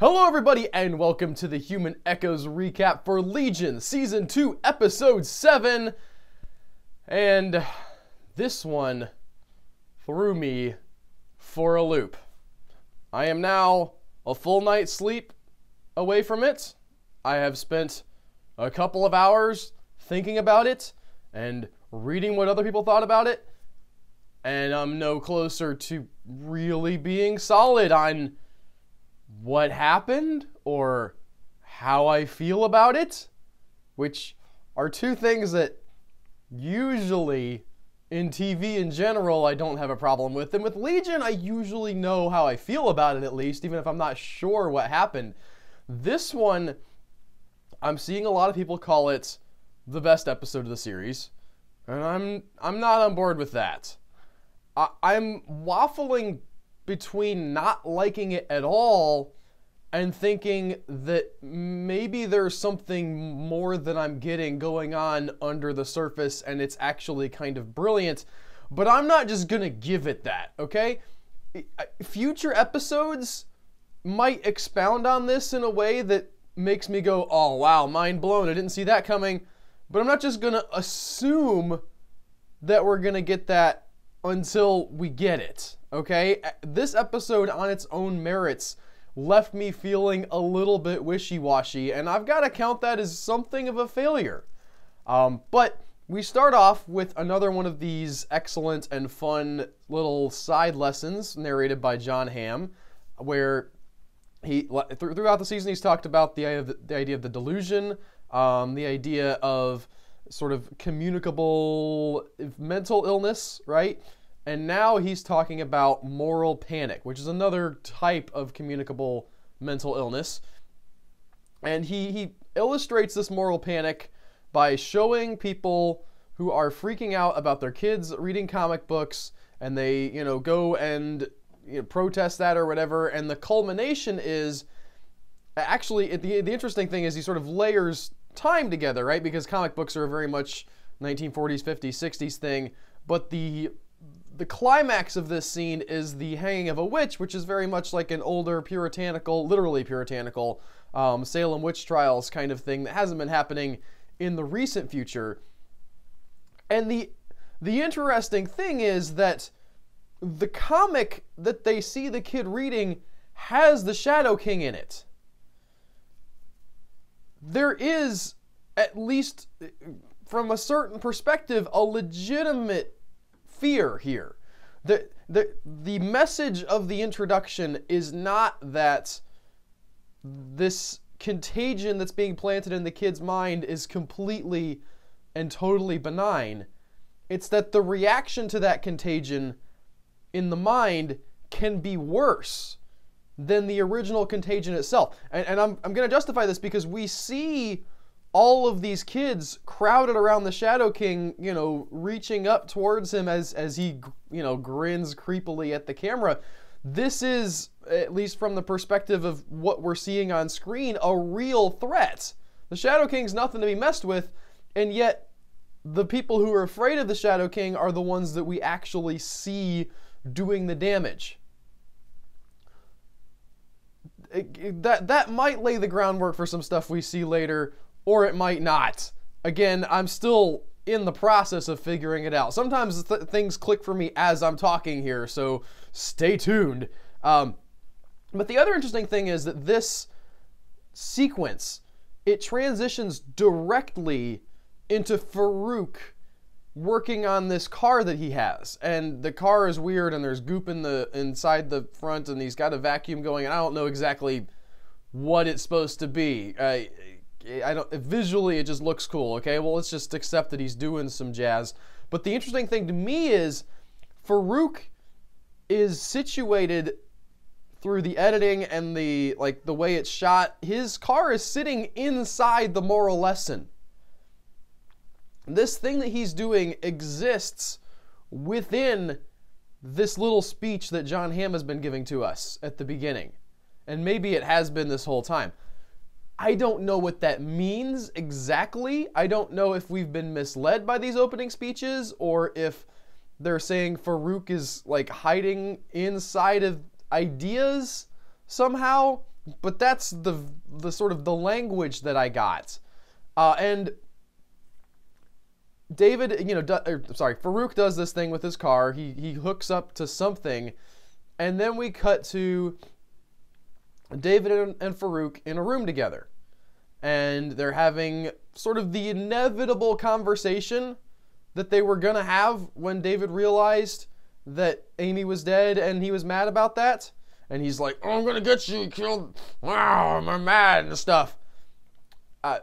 Hello everybody and welcome to the Human Echoes recap for Legion Season 2 Episode 7. And this one threw me for a loop. I am now a full night's sleep away from it. I have spent a couple of hours thinking about it and reading what other people thought about it. And I'm no closer to really being solid on what happened or how I feel about it, which are two things that usually in TV in general I don't have a problem with. And with Legion, I usually know how I feel about it, at least, even if I'm not sure what happened. This one, I'm seeing a lot of people call it the best episode of the series, and I'm not on board with that. I'm waffling between not liking it at all and thinking that maybe there's something more than I'm getting going on under the surface and it's actually kind of brilliant, but I'm not just gonna give it that, okay? Future episodes might expound on this in a way that makes me go, oh wow, mind blown, I didn't see that coming, but I'm not just gonna assume that we're gonna get that until we get it, okay? This episode on its own merits left me feeling a little bit wishy-washy, and I've got to count that as something of a failure. But we start off with another one of these excellent and fun little side lessons narrated by Jon Hamm, where he, throughout the season, he's talked about the idea of the delusion, the idea of sort of communicable mental illness, right? And now he's talking about moral panic, which is another type of communicable mental illness. And he illustrates this moral panic by showing people who are freaking out about their kids reading comic books, and they, go and protest that or whatever. And the culmination is, actually, the interesting thing is he sort of layers time together, right? Because comic books are a very much 1940s, 50s, 60s thing, but the climax of this scene is the hanging of a witch, which is very much like an older puritanical, literally puritanical, Salem witch trials kind of thing that hasn't been happening in the recent future. And the interesting thing is that the comic that they see the kid reading has the Shadow King in it. There is, at least from a certain perspective, a legitimate fear here. The message of the introduction is not that this contagion that's being planted in the kid's mind is completely and totally benign. It's that the reaction to that contagion in the mind can be worse than the original contagion itself. And I'm going to justify this because we see all of these kids crowded around the Shadow King, reaching up towards him as he, grins creepily at the camera. This is, at least from the perspective of what we're seeing on screen, a real threat. The Shadow King's nothing to be messed with, and yet the people who are afraid of the Shadow King are the ones that we actually see doing the damage. That might lay the groundwork for some stuff we see later, or it might not. Again, I'm still in the process of figuring it out. Sometimes things click for me as I'm talking here, so stay tuned. But the other interesting thing is that this sequence, it transitions directly into Farouk working on this car that he has, and the car is weird, and there's goop inside the front, and he's got a vacuum going, and I don't know exactly what it's supposed to be. Visually it just looks cool. Okay, well, let's just accept that he's doing some jazz. But the interesting thing to me is Farouk is situated through the editing and the way it's shot. His car is sitting inside the moral lesson. This thing that he's doing exists within this little speech that Jon Hamm has been giving to us at the beginning. And maybe it has been this whole time. I don't know what that means exactly. I don't know if we've been misled by these opening speeches, or if they're saying Farouk is hiding inside of ideas somehow. but that's the sort of the language that I got. And David, Farouk does this thing with his car. He hooks up to something, and then we cut to David and Farouk in a room together. And they're having sort of the inevitable conversation that they were going to have when David realized that Amy was dead, and he was mad about that. And he's like, oh, I'm going to get you killed. Wow, I'm mad and stuff.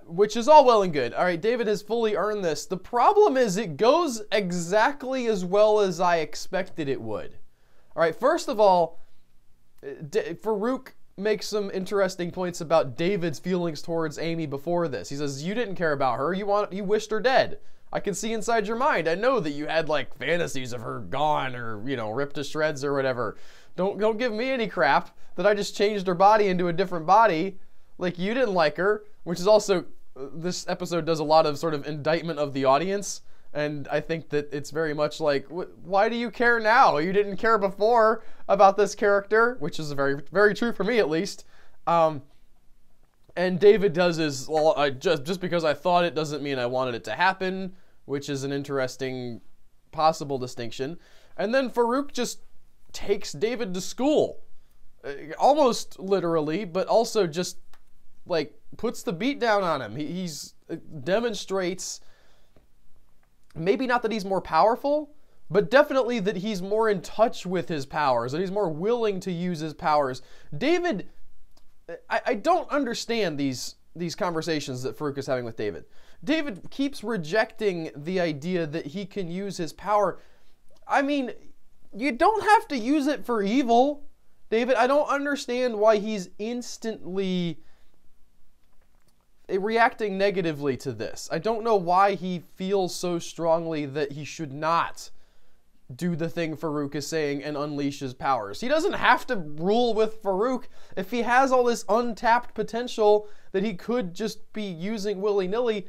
Which is all well and good. All right, David has fully earned this. The problem is it goes exactly as well as I expected it would. All right, first of all, Farouk makes some interesting points about David's feelings towards Amy before this. He says, you didn't care about her. You wished her dead. I can see inside your mind. I know that you had like fantasies of her gone or, ripped to shreds or whatever. Don't give me any crap that I just changed her body into a different body. Like, you didn't like her, which is also, this episode does a lot of sort of indictment of the audience. And I think that it's very much like, why do you care now? You didn't care before about this character, which is very, very true for me at least. And David does his, well, just because I thought it doesn't mean I wanted it to happen, which is an interesting possible distinction. And then Farouk just takes David to school, almost literally, but also just like puts the beat down on him. He's demonstrates, maybe not that he's more powerful, but definitely that he's more in touch with his powers, that he's more willing to use his powers. David, I don't understand these conversations that Farouk is having with David. David keeps rejecting the idea that he can use his power. I mean, you don't have to use it for evil, David. I don't understand why he's instantly reacting negatively to this. I don't know why he feels so strongly that he should not do the thing Farouk is saying and unleash his powers. He doesn't have to rule with Farouk if he has all this untapped potential that he could just be using willy-nilly.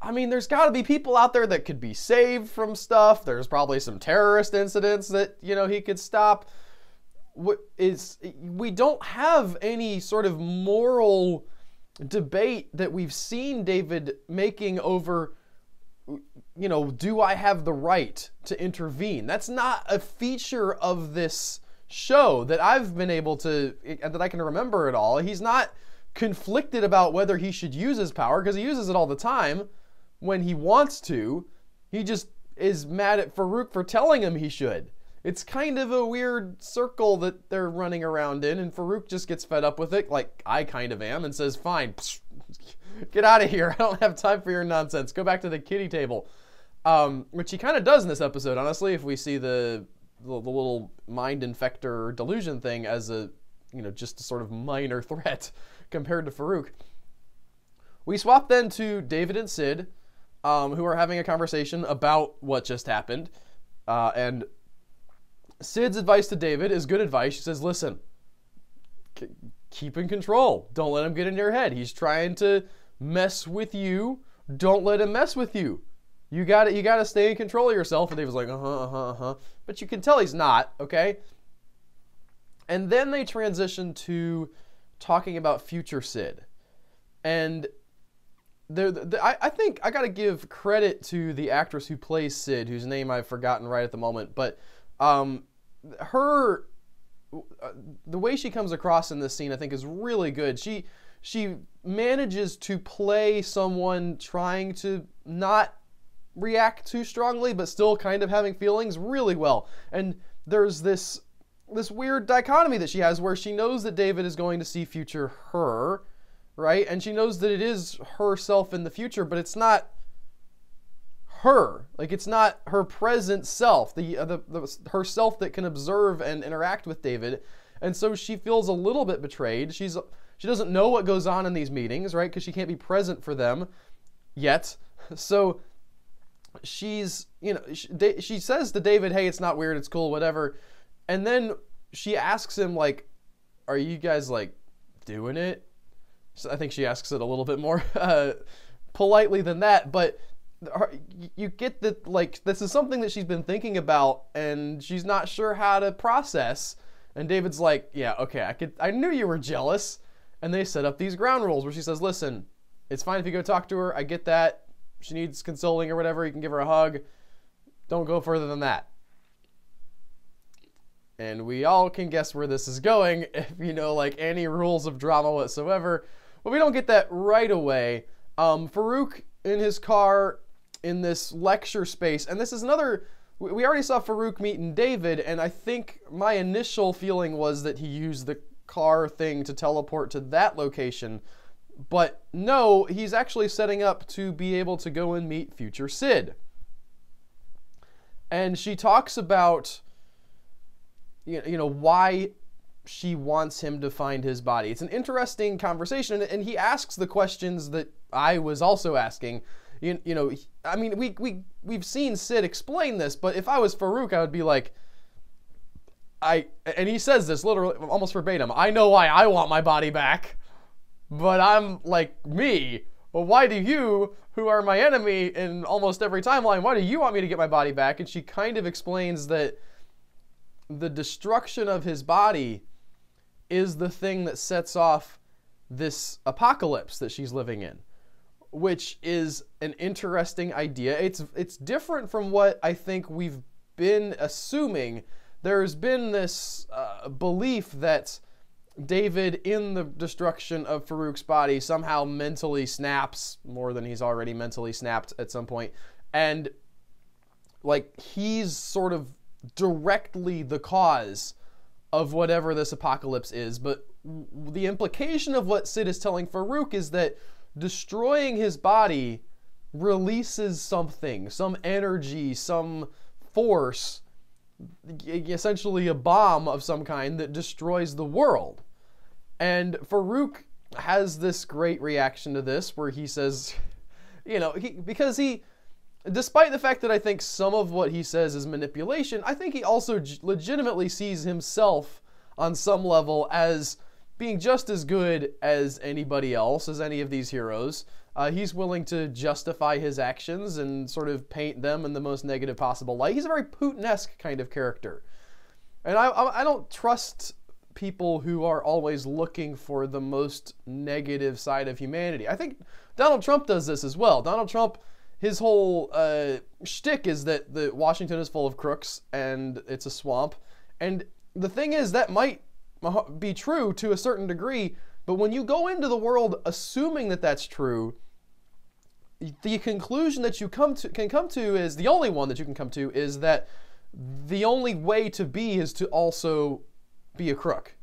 I mean, there's got to be people out there that could be saved from stuff. There's probably some terrorist incidents that, he could stop. We don't have any sort of moral debate that we've seen David making over, do I have the right to intervene? That's not a feature of this show that I've been able to, that I can remember at all. He's not conflicted about whether he should use his power, because he uses it all the time when he wants to. He just is mad at Farouk for telling him he should. It's kind of a weird circle that they're running around in, and Farouk just gets fed up with it, like I kind of am, and says, fine, get out of here. I don't have time for your nonsense. Go back to the kiddie table. Which he kind of does in this episode, honestly, if we see the little mind infector delusion thing as a, just a sort of minor threat compared to Farouk. We swap then to David and Sid, who are having a conversation about what just happened. And Sid's advice to David is good advice. She says, listen, keep in control. Don't let him get in your head. He's trying to mess with you. Don't let him mess with you. You gotta stay in control of yourself. And David's like, but you can tell he's not, okay? And then they transition to talking about future Sid. And I think I gotta give credit to the actress who plays Sid, whose name I've forgotten right at the moment, but the way she comes across in this scene, I think, is really good. She manages to play someone trying to not react too strongly, but still kind of having feelings really well. And there's this weird dichotomy that she has where she knows that David is going to see future her, right? And she knows that it is herself in the future, but it's not her. Like, it's not her present self, her self that can observe and interact with David. And so she feels a little bit betrayed. She doesn't know what goes on in these meetings, right? Because she can't be present for them yet. So she says to David, hey, it's not weird, it's cool, whatever. And then she asks him, like, are you guys, like, doing it? So I think she asks it a little bit more politely than that, but you get that, like, this is something that she's been thinking about and she's not sure how to process. And David's like, yeah, okay, I knew you were jealous. And they set up these ground rules where she says, listen, it's fine if you go talk to her. I get that. She needs consoling or whatever. You can give her a hug. Don't go further than that. And we all can guess where this is going if you know, like, any rules of drama whatsoever. But we don't get that right away. Farouk in his car in this lecture space, and this is another, we already saw Farouk meeting David, and I think my initial feeling was that he used the car thing to teleport to that location. But no, he's actually setting up to be able to go and meet future Sid. And she talks about, you know, why she wants him to find his body. It's an interesting conversation, and he asks the questions that I was also asking. You know, I mean, we've seen Sid explain this, but if I was Farouk, I would be like, and he says this literally, almost verbatim, I know why I want my body back, but I'm like, me, well, why do you, who are my enemy in almost every timeline, why do you want me to get my body back? And she kind of explains that the destruction of his body is the thing that sets off this apocalypse that she's living in, which is an interesting idea. It's different from what I think we've been assuming. There's been this belief that David, in the destruction of Farouk's body, somehow mentally snaps more than he's already mentally snapped at some point, and like he's sort of directly the cause of whatever this apocalypse is. But the implication of what Sid is telling Farouk is that destroying his body releases something, some energy, some force, essentially a bomb of some kind that destroys the world. And Farouk has this great reaction to this where he says, you know, because despite the fact that I think some of what he says is manipulation, I think he also legitimately sees himself on some level as being just as good as anybody else, as any of these heroes. He's willing to justify his actions and sort of paint them in the most negative possible light. He's a very Putin-esque kind of character. And I don't trust people who are always looking for the most negative side of humanity. I think Donald Trump does this as well. Donald Trump, his whole shtick is that Washington is full of crooks and it's a swamp. And the thing is, that might be true to a certain degree, but when you go into the world assuming that that's true, the conclusion that you can come to is, the only one that you can come to is that the only way to be is to also be a crook.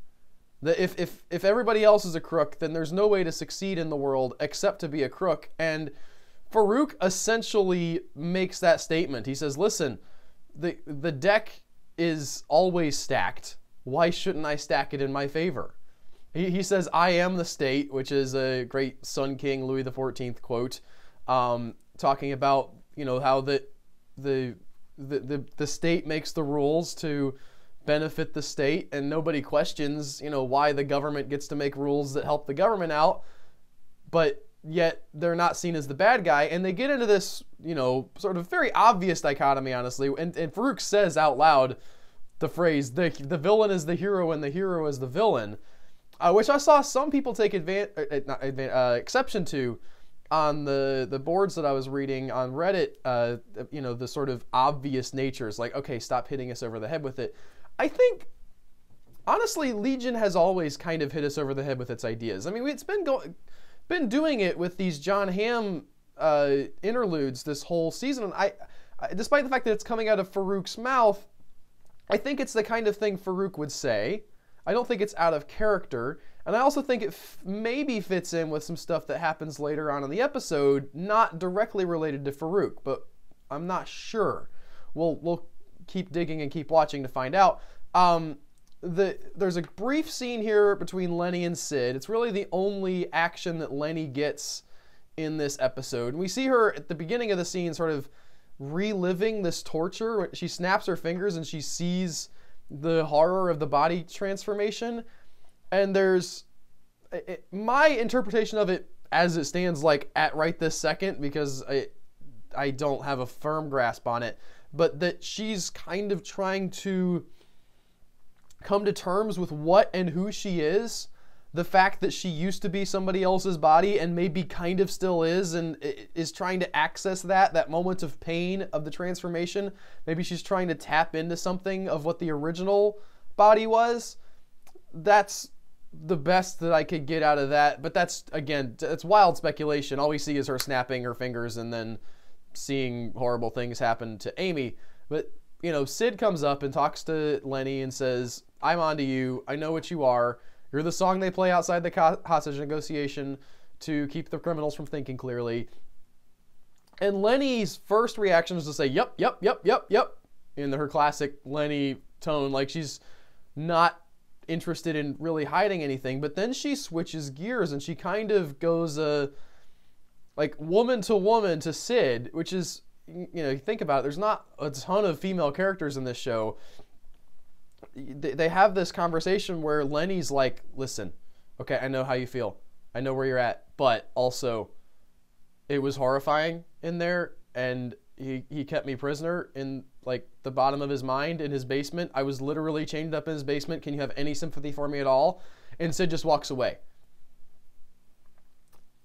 That if everybody else is a crook, then there's no way to succeed in the world except to be a crook. And Farouk essentially makes that statement. He says, listen, the deck is always stacked. Why shouldn't I stack it in my favor? He says, I am the state, which is a great Sun King Louis XIV quote, talking about, you know, how the state makes the rules to benefit the state, and nobody questions, you know, why the government gets to make rules that help the government out, but yet they're not seen as the bad guy. And they get into this, you know, sort of very obvious dichotomy, honestly, and Farouk says out loud the phrase, the villain is the hero and the hero is the villain, which I saw some people take exception to on the boards that I was reading on Reddit. You know, the sort of obvious natures, like, okay, stop hitting us over the head with it. I think, honestly, Legion has always kind of hit us over the head with its ideas. I mean, it's been doing it with these John Hamm interludes this whole season. And I, despite the fact that it's coming out of Farouk's mouth, I think it's the kind of thing Farouk would say. I don't think it's out of character. And I also think it maybe fits in with some stuff that happens later on in the episode, not directly related to Farouk, but I'm not sure. We'll keep digging and keep watching to find out. There's a brief scene here between Lenny and Sid. It's really the only action that Lenny gets in this episode. And we see her at the beginning of the scene sort of reliving this torture. She snaps her fingers and she sees the horror of the body transformation. And there's my interpretation of it as it stands, like at right this second, because I don't have a firm grasp on it, but that she's kind of trying to come to terms with what and who she is. the fact that she used to be somebody else's body and maybe kind of still is, and is trying to access that moment of pain of the transformation. Maybe she's trying to tap into something of what the original body was. That's the best that I could get out of that. But that's, again, it's wild speculation. All we see is her snapping her fingers and then seeing horrible things happen to Amy. But, you know, Sid comes up and talks to Lenny and says, I'm onto you. I know what you are. You're the song they play outside the hostage negotiation to keep the criminals from thinking clearly. And Lenny's first reaction is to say, yep, yep, yep, yep, yep, in her classic Lenny tone, like she's not interested in really hiding anything. But then she switches gears and she kind of goes like woman to woman to Sid, which is, you know, you think about it, there's not a ton of female characters in this show. They have this conversation where Lenny's like, listen, okay, I know how you feel. I know where you're at, but also it was horrifying in there, and he kept me prisoner in like the bottom of his mind in his basement. I was literally chained up in his basement. Can you have any sympathy for me at all? And Sid just walks away.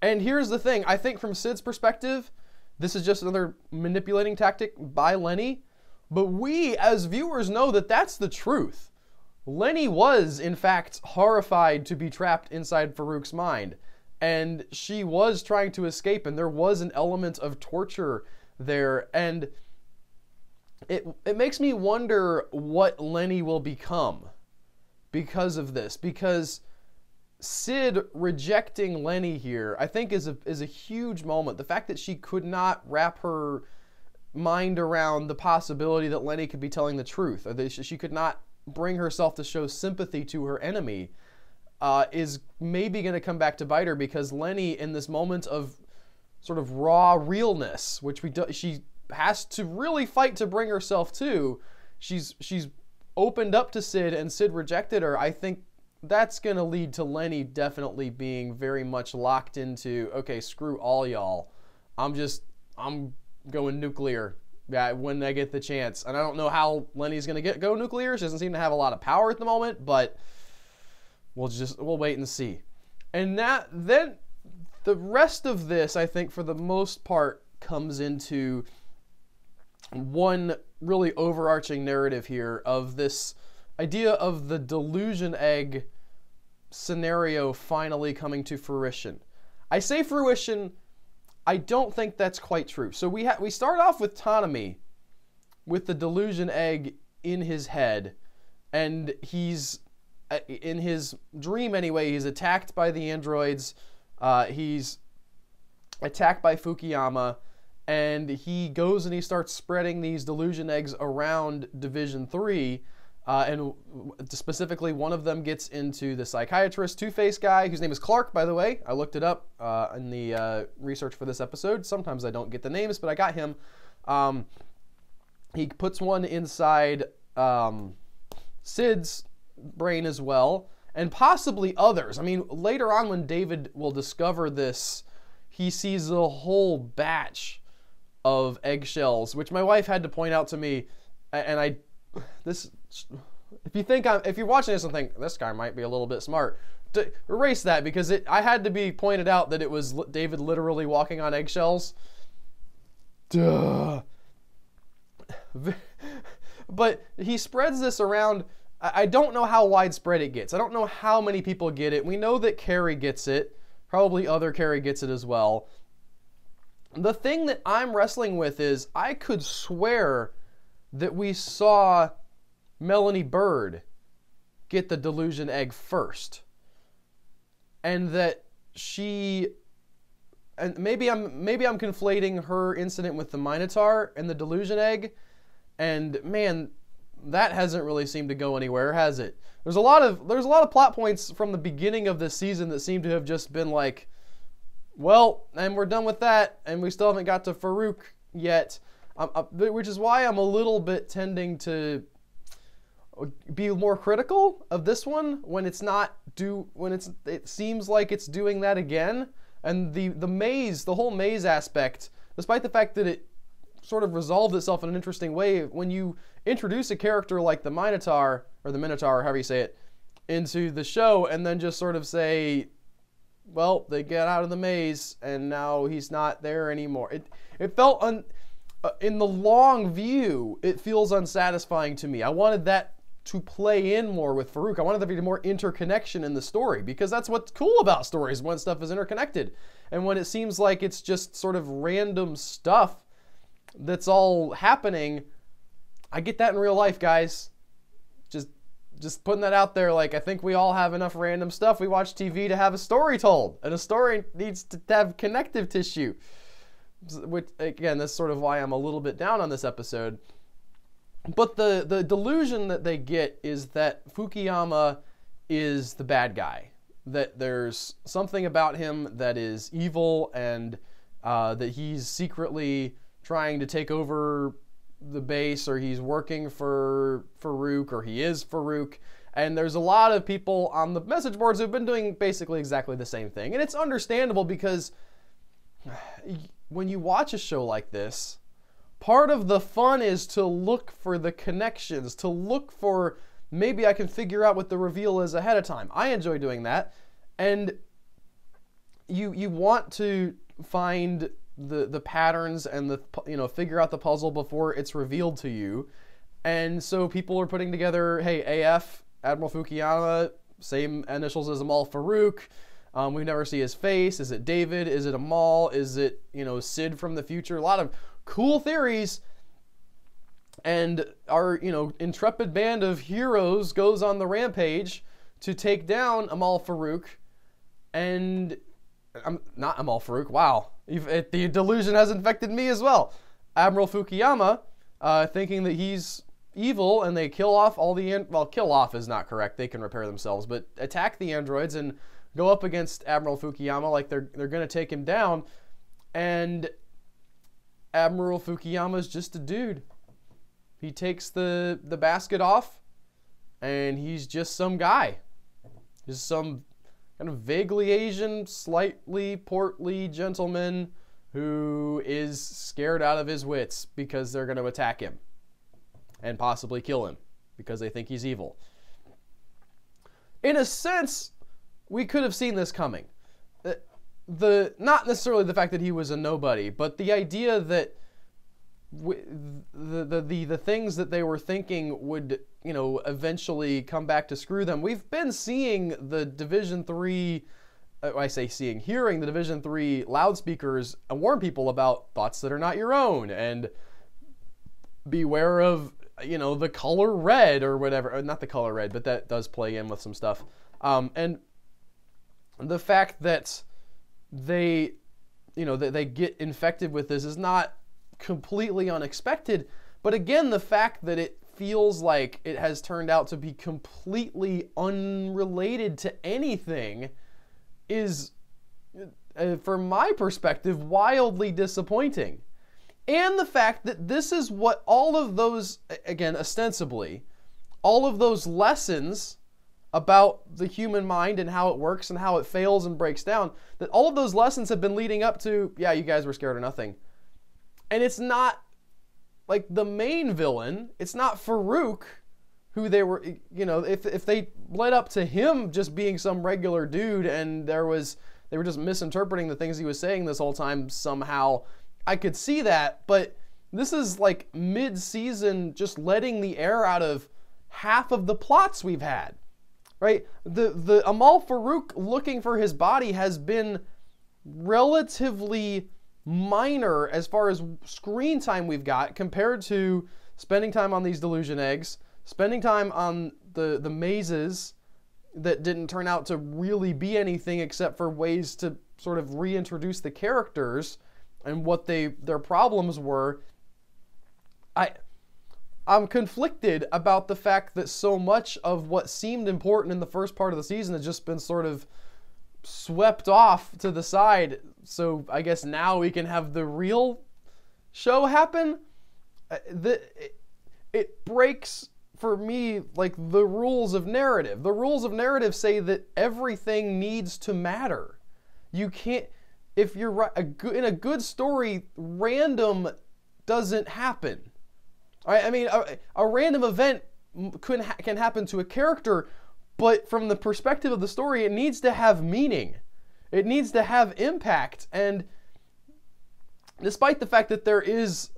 And here's the thing. I think from Sid's perspective, this is just another manipulating tactic by Lenny. But we, as viewers, know that that's the truth. Lenny was, in fact, horrified to be trapped inside Farouk's mind. And she was trying to escape, and there was an element of torture there. And it makes me wonder what Lenny will become because of this. Because Sid rejecting Lenny here, I think, is a huge moment. The fact that she could not wrap her mind around the possibility that Lenny could be telling the truth, or that she could not bring herself to show sympathy to her enemy, is maybe going to come back to bite her, because Lenny, in this moment of sort of raw realness, which she has to really fight to bring herself to, she's opened up to Sid, and Sid rejected her. I think that's going to lead to Lenny definitely being very much locked into, okay, screw all y'all. I'm going nuclear when I get the chance. And I don't know how Lenny's going to go nuclear. She doesn't seem to have a lot of power at the moment, but we'll wait and see. And then the rest of this, I think, for the most part, comes into one really overarching narrative here of this idea of the delusion egg scenario finally coming to fruition. I say fruition, I don't think that's quite true. So we start off with Tanami with the delusion egg in his head, and he's in his dream anyway, he's attacked by the androids, he's attacked by Fukuyama, and he goes and he starts spreading these delusion eggs around Division 3, and specifically one of them gets into the psychiatrist, Two-Face guy, whose name is Clark, by the way. I looked it up in the research for this episode. Sometimes I don't get the names, but I got him. He puts one inside Sid's brain as well, and possibly others. I mean, later on when David will discover this, he sees a whole batch of eggshells, which my wife had to point out to me, and if you're watching this and think, this guy might be a little bit smart, erase that, because I had to be pointed out that it was David literally walking on eggshells. Duh. But he spreads this around. I don't know how widespread it gets. I don't know how many people get it. We know that Carrie gets it. Probably other Carrie gets it as well. The thing that I'm wrestling with is I could swear that we saw Melanie Bird get the delusion egg first, and that and maybe I'm conflating her incident with the Minotaur and the delusion egg, and man, that hasn't really seemed to go anywhere, has it? There's a lot of plot points from the beginning of this season that seem to have just been like, well, and we're done with that, and we still haven't got to Farouk yet, which is why I'm a little bit tending to be more critical of this one when it seems like it's doing that again. And the whole maze aspect, despite the fact that it sort of resolved itself in an interesting way, when you introduce a character like the Minotaur, or however you say it, into the show and then just sort of say, well, they get out of the maze and now he's not there anymore. It felt, in the long view, it feels unsatisfying to me. I wanted that to play in more with Farouk. I wanted there to be more interconnection in the story, because that's what's cool about stories, when stuff is interconnected. And when it seems like it's just sort of random stuff that's all happening, I get that in real life, guys. Just putting that out there. Like, I think we all have enough random stuff. We watch TV to have a story told, and a story needs to have connective tissue. Which, again, that's sort of why I'm a little bit down on this episode. But the delusion that they get is that Fukuyama is the bad guy. That there's something about him that is evil, and that he's secretly trying to take over the base, or he's working for Farouk, or he is Farouk. And there's a lot of people on the message boards who've been doing basically exactly the same thing. And it's understandable, because when you watch a show like this, part of the fun is to look for the connections, to look for, maybe I can figure out what the reveal is ahead of time. I enjoy doing that. And you want to find the patterns and figure out the puzzle before it's revealed to you. And so people are putting together, hey, AF, Admiral Fukuyama, same initials as Amal Farouk. We never see his face. Is it David? Is it Amal? Is it, Sid from the future? A lot of cool theories. And our, intrepid band of heroes goes on the rampage to take down Amal Farouk. And not Amal Farouk. Wow. The delusion has infected me as well. Admiral Fukuyama, thinking that he's evil, and they kill off all the... Well, kill off is not correct. They can repair themselves. But attack the androids and go up against Admiral Fukuyama like they're going to take him down. And Admiral Fukuyama's just a dude. He takes the basket off, and he's just some guy. Just some kind of vaguely Asian, slightly portly gentleman who is scared out of his wits because they're going to attack him and possibly kill him because they think he's evil. In a sense, we could have seen this coming. Not necessarily the fact that he was a nobody, but the idea that the things that they were thinking would, eventually come back to screw them. We've been seeing the Division 3, hearing the Division 3 loudspeakers warn people about thoughts that are not your own, and beware of, the color red or whatever. Not the color red, but that does play in with some stuff. And the fact that they get infected with this is not completely unexpected, but again, the fact that it feels like it has turned out to be completely unrelated to anything is, from my perspective, wildly disappointing. And the fact that this is what all of those, again, ostensibly, all of those lessons about the human mind and how it works and how it fails and breaks down, that all of those lessons have been leading up to, yeah, you guys were scared of nothing. And it's not like the main villain. It's not Farouk, who they were, if they led up to him just being some regular dude and they were just misinterpreting the things he was saying this whole time somehow, I could see that. But this is like mid-season just letting the air out of half of the plots we've had, right? The Amal Farouk looking for his body has been relatively minor as far as screen time we've got compared to spending time on these delusion eggs, spending time on the mazes that didn't turn out to really be anything except for ways to sort of reintroduce the characters and what their problems were. I'm conflicted about the fact that so much of what seemed important in the first part of the season has just been sort of swept off to the side. So I guess now we can have the real show happen. It breaks, for me, like the rules of narrative. The rules of narrative say that everything needs to matter. You can't, if you're in a good story, random doesn't happen. I mean, a random event can happen to a character, But from the perspective of the story, it needs to have meaning. It needs to have impact. And despite the fact that there's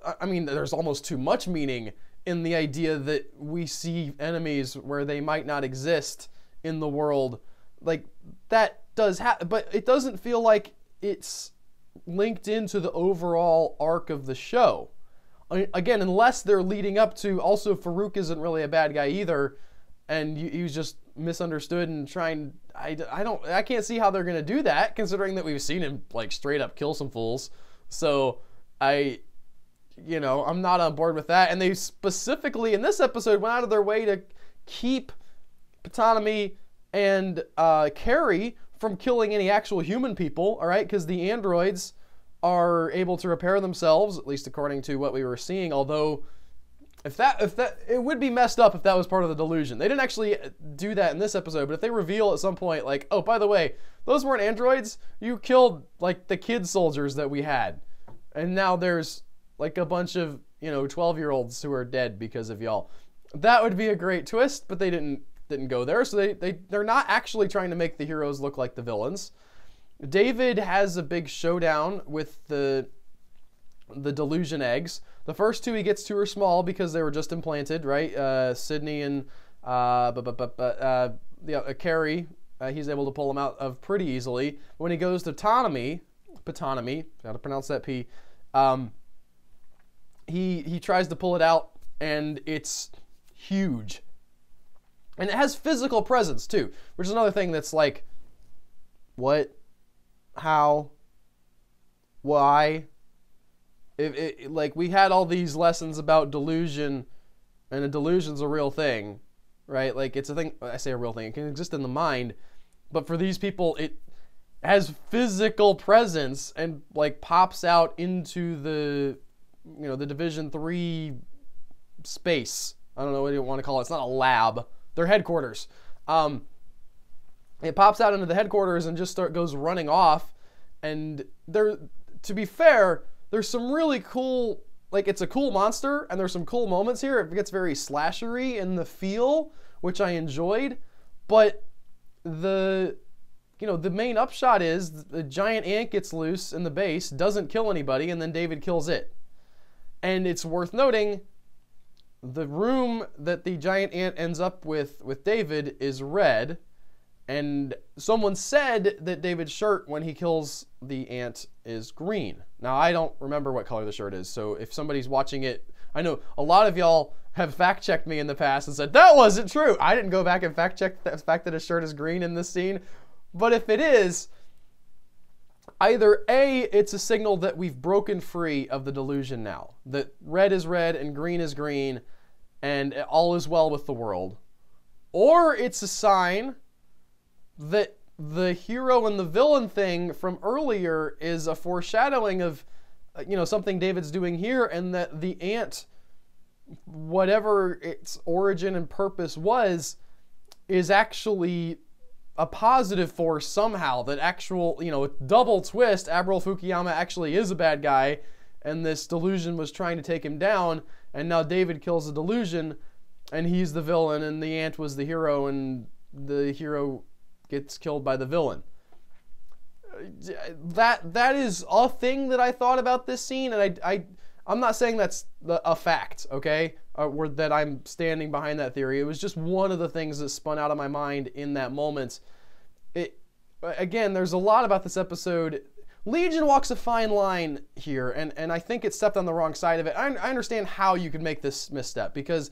almost too much meaning in the idea that we see enemies where they might not exist in the world, like that does happen, but it doesn't feel like it's linked into the overall arc of the show. Again, unless they're leading up to, also Farouk isn't really a bad guy either, and he was just misunderstood and trying, I can't see how they're going to do that, considering that we've seen him like straight up kill some fools. So I'm not on board with that. And they specifically in this episode went out of their way to keep Ptonomy and Carrie from killing any actual human people, all right? Because the androids are able to repair themselves, at least according to what we were seeing. Although, if that it would be messed up if that was part of the delusion. They didn't actually do that in this episode, but if they reveal at some point, like, oh, by the way, those weren't androids. You killed like the kid soldiers that we had, and now there's like a bunch of 12-year-olds who are dead because of y'all. That would be a great twist, but they didn't go there. So they're not actually trying to make the heroes look like the villains. David has a big showdown with the delusion eggs. The first two he gets to are small because they were just implanted, right? Sydney and Carrie, he's able to pull them out of pretty easily. When he goes to Ptonomy, gotta pronounce that P, he tries to pull it out, and it's huge. And it has physical presence too, which is another thing that's like, what? How? Why? Like, we had all these lessons about delusion, and a delusion's a real thing, right? Like, it's a thing, I say a real thing, it can exist in the mind, but for these people, it has physical presence and, like, pops out into the, the Division 3 space. I don't know what you want to call it. It's not a lab. Their headquarters. It pops out into the headquarters and just goes running off. And to be fair, there's some really cool, like, it's a cool monster, and there's some cool moments here. It gets very slashery in the feel, which I enjoyed. But the main upshot is the giant ant gets loose in the base, doesn't kill anybody, and then David kills it. And it's worth noting, the room that the giant ant ends up with David is red, and someone said that David's shirt when he kills the ant is green. Now, I don't remember what color the shirt is, so if somebody's watching it, I know a lot of y'all have fact-checked me in the past and said, that wasn't true. I didn't go back and fact-check the fact that his shirt is green in this scene, but if it is, either A, it's a signal that we've broken free of the delusion now, that red is red and green is green, and all is well with the world. Or it's a sign that the hero and the villain thing from earlier is a foreshadowing of, something David's doing here, and that the ant, whatever its origin and purpose was, is actually a positive force somehow. That actual, double twist, Admiral Fukuyama actually is a bad guy, and this delusion was trying to take him down, and now David kills the delusion, and he's the villain, and the ant was the hero, and the hero gets killed by the villain. That is a thing that I thought about this scene, and I'm not saying that's a fact, okay, or that I'm standing behind that theory. It was just one of the things that spun out of my mind in that moment. Again, there's a lot about this episode. Legion walks a fine line here, and I think it stepped on the wrong side of it. I understand how you could make this misstep, because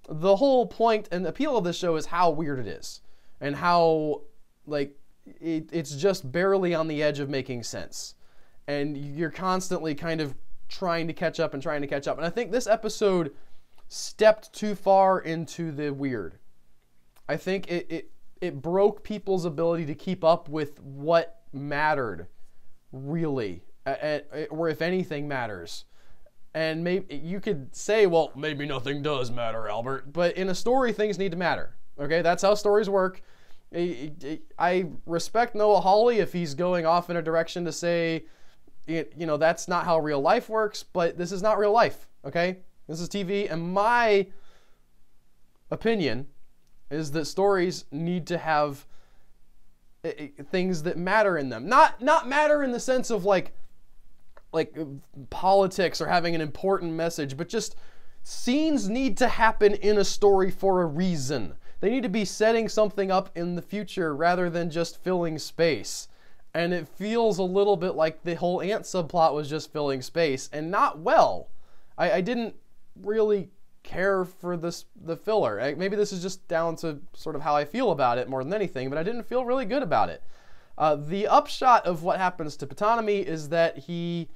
the whole point and appeal of this show is how weird it is, and how, like, it's just barely on the edge of making sense, and you're constantly kind of trying to catch up. And I think this episode stepped too far into the weird. I think it broke people's ability to keep up with what mattered, really, or if anything matters. And maybe you could say, well, maybe nothing does matter, Albert, but in a story, things need to matter. Okay, that's how stories work. I respect Noah Hawley if he's going off in a direction to say, that's not how real life works, but this is not real life, okay? This is TV, and my opinion, is that stories need to have things that matter in them. Not matter in the sense of like politics or having an important message, but just scenes need to happen in a story for a reason. They need to be setting something up in the future rather than just filling space. And it feels a little bit like the whole ant subplot was just filling space, and not well. I didn't really care for the filler. Maybe this is just down to sort of how I feel about it more than anything, but I didn't feel really good about it. The upshot of what happens to Patanami is that he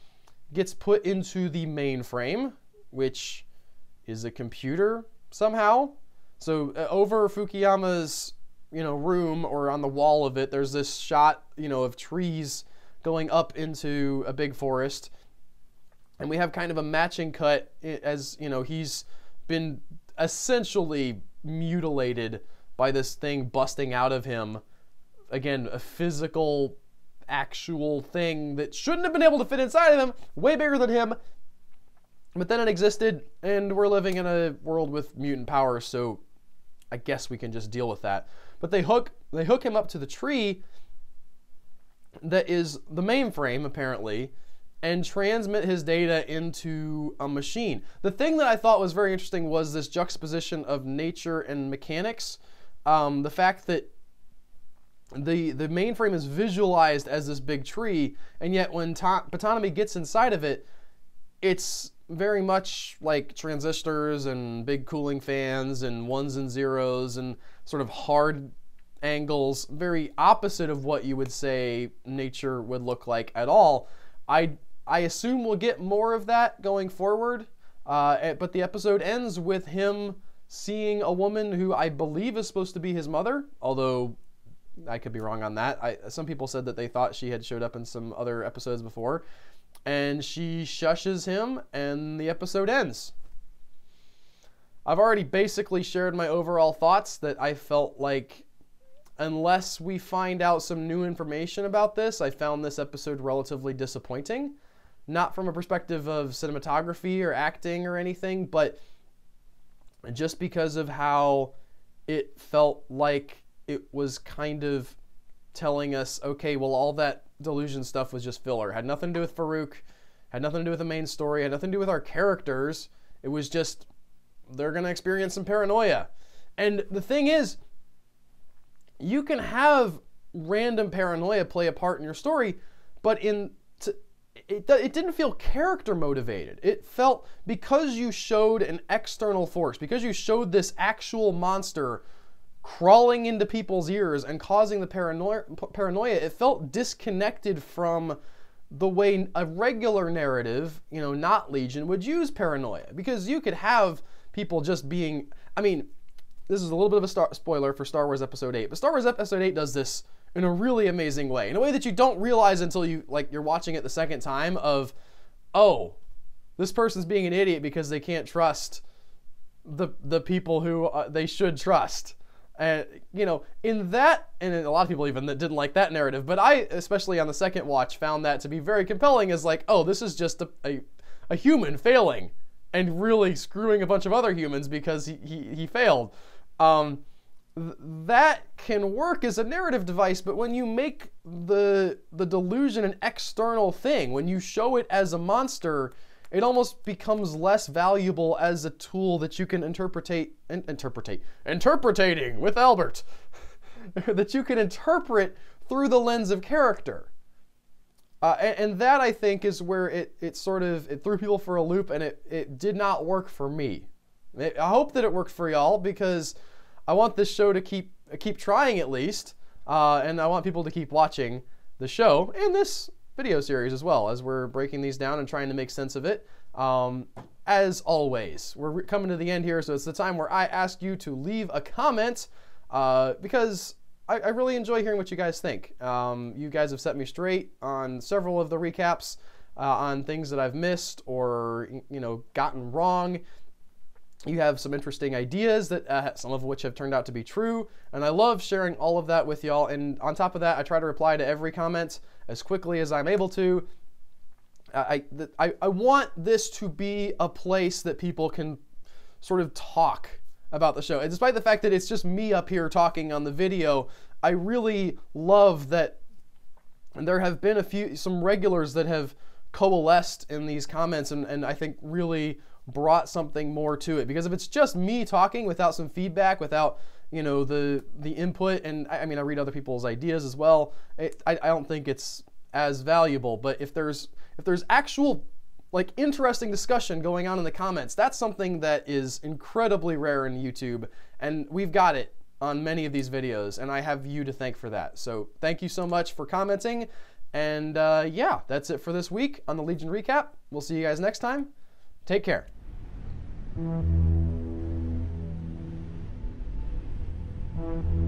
gets put into the mainframe, which is a computer somehow. So over Fukuyama's room, or on the wall of it, there's this shot of trees going up into a big forest, and we have kind of a matching cut as he's been essentially mutilated by this thing busting out of him. Again, a physical, actual thing that shouldn't have been able to fit inside of him, way bigger than him, but then it existed, and we're living in a world with mutant powers, so I guess we can just deal with that. But they hook him up to the tree that is the mainframe, apparently, and transmit his data into a machine. The thing that I thought was very interesting was this juxtaposition of nature and mechanics. The fact that the mainframe is visualized as this big tree, and yet when Patanami gets inside of it, it's very much like transistors and big cooling fans and ones and zeros and sort of hard angles, very opposite of what you would say nature would look like at all. I assume we'll get more of that going forward, but the episode ends with him seeing a woman who I believe is supposed to be his mother, although I could be wrong on that. Some people said that they thought she had showed up in some other episodes before, and she shushes him, and the episode ends. I've already basically shared my overall thoughts, that I felt like unless we find out some new information about this, I found this episode relatively disappointing. Not from a perspective of cinematography or acting or anything, but just because of how it felt like it was kind of telling us, okay, well, all that delusion stuff was just filler. Had nothing to do with Farouk, had nothing to do with the main story, had nothing to do with our characters. It was just, they're going to experience some paranoia. And the thing is, you can have random paranoia play a part in your story, but it didn't feel character motivated. It felt, because you showed an external force, because you showed this actual monster crawling into people's ears and causing the paranoia, it felt disconnected from the way a regular narrative, not Legion, would use paranoia. Because you could have people just being, this is a little bit of a spoiler for Star Wars Episode 8, but Star Wars Episode 8 does this in a really amazing way, in a way that you don't realize until you're watching it the second time, of, oh, this person's being an idiot because they can't trust the people who they should trust. And in that, and a lot of people even that didn't like that narrative, but I, especially on the second watch, found that to be very compelling, as like, oh, this is just a human failing and really screwing a bunch of other humans because he failed. That can work as a narrative device, but when you make the delusion an external thing, when you show it as a monster, it almost becomes less valuable as a tool that you can interpreting with Albert, that you can interpret through the lens of character. And that, I think, is where it threw people for a loop, and it did not work for me. I hope that it worked for y'all, because I want this show to keep trying, at least, and I want people to keep watching the show and this video series as well, as we're breaking these down and trying to make sense of it. As always, we're coming to the end here, so it's the time where I ask you to leave a comment, because I really enjoy hearing what you guys think. You guys have set me straight on several of the recaps, on things that I've missed or gotten wrong. You have some interesting ideas that some of which have turned out to be true, and I love sharing all of that with y'all. And on top of that, I try to reply to every comment as quickly as I'm able to. I want this to be a place that people can sort of talk about the show. And despite the fact that it's just me up here talking on the video, I really love that there have been some regulars that have coalesced in these comments and I think really brought something more to it. Because if it's just me talking without some feedback, without, you know, the input, and I mean, I read other people's ideas as well, I don't think it's as valuable. But if there's actual like interesting discussion going on in the comments, that's something that is incredibly rare in YouTube, and we've got it on many of these videos, and I have you to thank for that. So thank you so much for commenting, and yeah, that's it for this week on the Legion Recap. We'll see you guys next time. Take care. Mm-hmm.